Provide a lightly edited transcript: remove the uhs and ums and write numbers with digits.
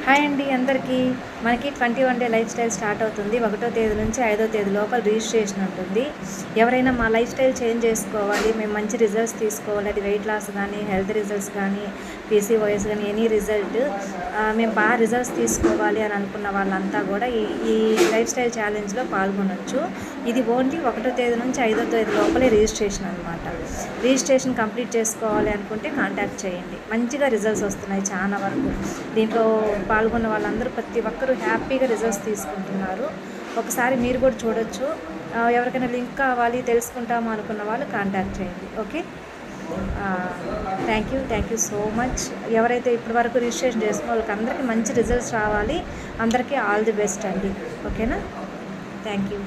Hi అండి అందరికీ. మనకి 21 డే లైఫ్ స్టైల్ స్టార్ట్ అవుతుంది. 1వ తేదీ నుంచి 5వ తేదీ లోపల రిజిస్ట్రేషన్ ఉంటుంది. ఎవరైనా మా లైఫ్ స్టైల్ చేంజ్ చేసుకోవాలి, మేము మంచి రిజల్ట్స్ తీసుకోవాలి, అది వెయిట్ లాస్ కానీ, హెల్త్ రిజల్ట్స్ కానీ, పీసీఓఎస్ కానీ, ఎనీ రిజల్ట్ మేము బాగా రిజల్ట్స్ తీసుకోవాలి అని అనుకున్న వాళ్ళంతా కూడా ఈ లైఫ్ స్టైల్ ఛాలెంజ్లో పాల్గొనవచ్చు. ఇది ఓన్లీ 1వ తేదీ నుంచి 5వ తేదీ లోపలే రిజిస్ట్రేషన్ అనమాట. రిజిస్ట్రేషన్ కంప్లీట్ చేసుకోవాలి అనుకుంటే కాంటాక్ట్ చేయండి. మంచిగా రిజల్ట్స్ వస్తున్నాయి చాలా వరకు. దీంట్లో పాల్గొన్న వాళ్ళందరూ ప్రతి ఒక్కరూ హ్యాపీగా రిజల్ట్స్ తీసుకుంటున్నారు. ఒకసారి మీరు కూడా చూడొచ్చు. ఎవరికైనా లింక్ కావాలి, తెలుసుకుంటాము అనుకున్న వాళ్ళు కాంటాక్ట్ చేయండి. Okay, thank you so much. ఎవరైతే ఇప్పటి వరకు రిజిస్ట్రేషన్ చేసుకున్న వాళ్ళకి అందరికీ మంచి రిజల్ట్స్ రావాలి. అందరికీ ఆల్ ది బెస్ట్ అండి. ఓకేనా, థ్యాంక్ యూ.